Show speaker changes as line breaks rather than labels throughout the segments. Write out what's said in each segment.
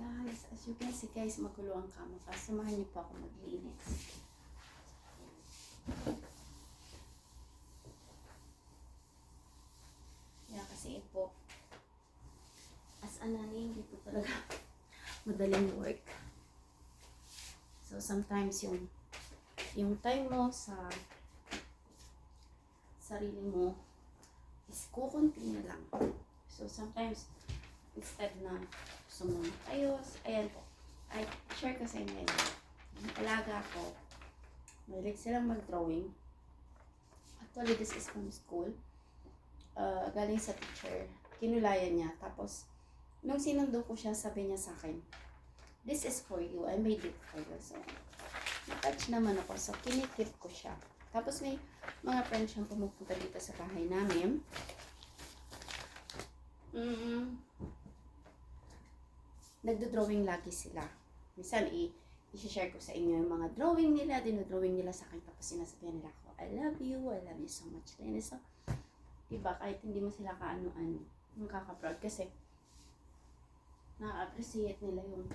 Guys, as you can see guys, magulo ang kama. Samahan niyo po ako maglinis. Yeah, kasi po, as a nanay, hindi po talaga madaling work. So sometimes yung time mo sa sarili mo is kukunti na lang. So sometimes instead na gusto mo ayos, ayan po, ay share ko sa inyo yun. Yung alaga ko, mahilig silang mag-drawing. Actually, this is from school. Galing sa teacher, kinulayan niya. Tapos, nung sinundo ko siya, sabi niya sa akin, this is for you, I made it for you. So, na-touch naman ako, so kinikip ko siya. Tapos may mga friends siyang pumupunta dito sa bahay namin. Nagdo-drawing lagi sila. Minsan, i-share ko sa inyo yung mga drawing nila, dinodrawing nila sa akin, tapos sinasabihan nila ako, I love you so much. So, diba, kahit hindi mo sila kaano-ano, nakaka-proud kasi na-appreciate nila yung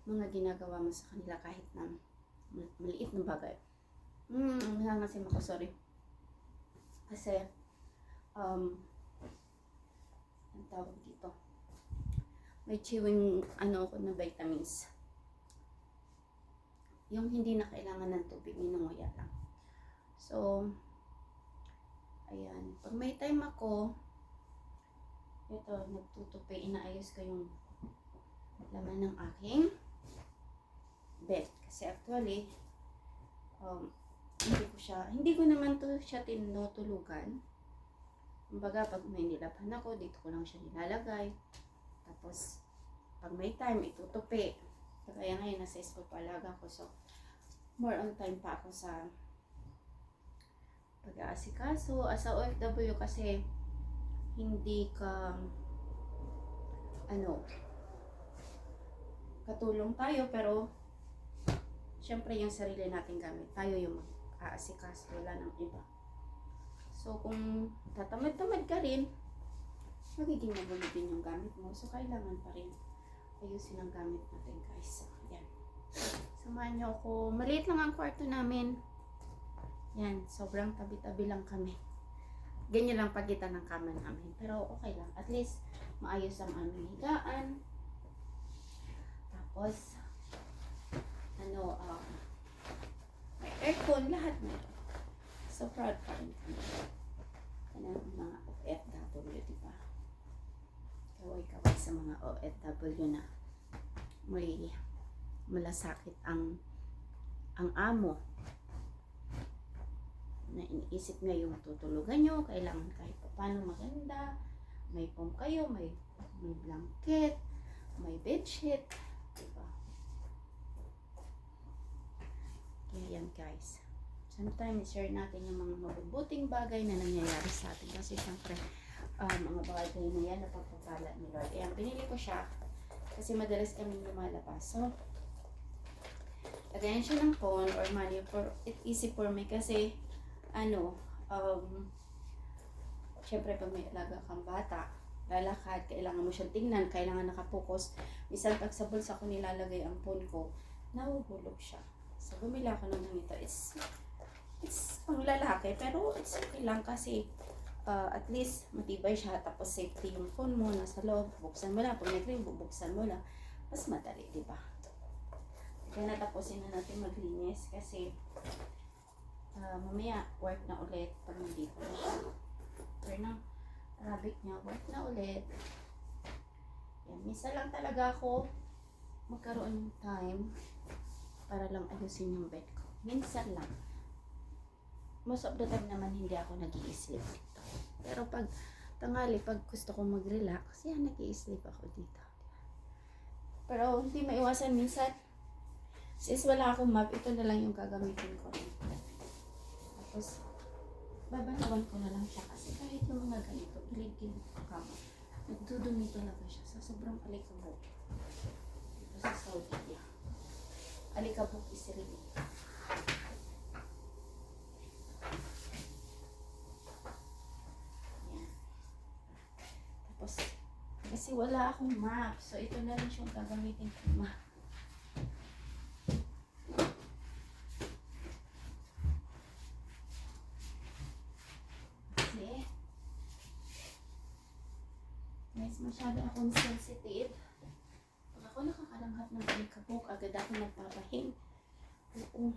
mga ginagawa mo sa kanila kahit na maliit na bagay. Nangangasim ako, sorry. Kasi, ang tawag dito, may chewing ako na vitamins. Yung hindi na kailangan ng tubig, ninunguya lang. So, ayan. Pag may time ako, ito, nagtutupi, inaayos ko yung laman ng aking bed. Kasi actually, hindi ko naman to siya tinutulugan. Kumbaga, pag may nilaban ako, dito ko lang siya nilalagay. Tapos, pag may time, itutupi. Kaya ngayon, nasa school pa alaga ko. So, more on time pa ako sa pag-aasikaso. As a OFW kasi, hindi ka, katulong tayo, pero, syempre yung sarili nating gamit. Tayo yung mag-aasikaso, wala ng iba. So, kung tatamad-tamad ka rin, magiging magulo din yung gamit mo. So, kailangan pa rin ayusin ang gamit natin, guys. So, yan. Samahan niyo ako. Maliit lang ang kwarto namin. Yan. Sobrang tabi-tabi lang kami. Ganyan lang pagitan ng kama namin. Pero, okay lang. At least, maayos ang aming higaan. Tapos, may aircon. Lahat meron. So, proud pa rin kami. Yan ang mga OFW, diba? Kaway-kaway sa mga OFW na may malasakit ang amo na iniisip nga yung tutulugan nyo, kailangan kahit paano maganda, may foam kayo, may blanket, may bedsheet, diba? Kaya yan, guys. Sometimes share natin yung mga mabubuting bagay na nangyayari sa atin kasi syempre mga bagay na yan napagpapala ni Lord. Ayan, pinili ko siya kasi madalas kami lumalabas. So, lagayan siya ng phone or money for it easy for me kasi syempre pag may alaga kang bata, lalakad, kailangan mo siyang tingnan, kailangan nakapokus. Minsan pag sa bulsa ko nilalagay ang phone ko, nahuhulog siya. So, bumili ako ng ganito. It's pang lalaki, pero it's okay lang kasi at least matibay siya, tapos safety yung phone mo nasa loob, buksan mo lang, pag may cream, bubuksan mo lang, mas madali, diba? Kaya natapusin na natin maglinis kasi mamaya work na ulit pag nandito na siya. After ng rabbit niya, work na ulit. Yan, minsan lang talaga ako magkaroon ng time para lang ayusin yung bed ko. Minsan lang. Most of the time naman hindi ako nag-i-sleep dito. Pero pag tanghali, pag gusto kong mag-relax, yan, nag-i-sleep ako dito. Pero hindi maiwasan minsan. Since wala akong map, ito na lang yung gagamitin ko. Tapos, babanawan ko na lang siya kasi kahit yung mga ganito, gilid-gilid ko kama. Nagdudumi talaga siya sa sobrang alikabok. Dito sa Saudi. Alikabok is really. Kasi wala akong map. So, ito na rin siyang gagamitin kong map. Kasi, guys, masyado akong sensitive. Pag ako nakakalanghap ng alikabok, agad ako nagpapahing. Oo.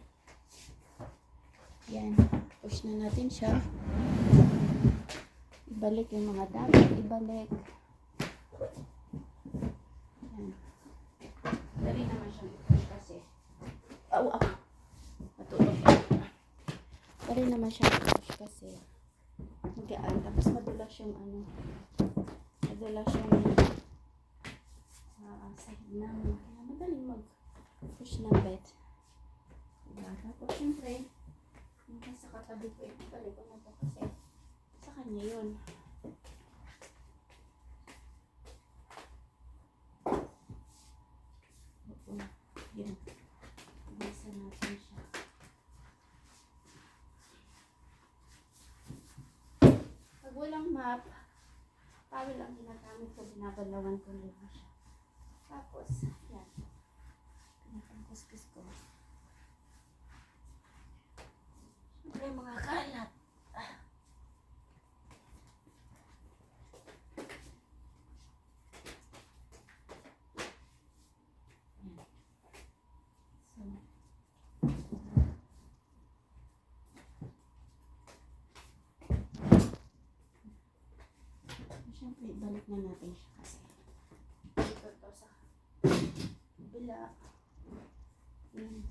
Yan. Push na natin siya. Ibalik yung mga dapat. Ibalik. Yan. Dali naman siyang i-push kasi. Matulog. Dali naman siyang i-push kasi. Magaan. Tapos madulas yung ano. Madulas yung sahig namin. Kaya madaling mag-push ng bed. Diba? Tapos syempre, yung sa katabi ko, ibalik ko na to kasi sa kanya yun. Oo. Yun. Ibisa natin siya. Pag walang map, tawel ang ginagamit ko, binabalawan ko na lang siya. Tapos, yan. Pinapangkuskus ko. Siyempre, mga kalat. Siyempre, ibalik na natin siya kasi dito to sa bila. Yan.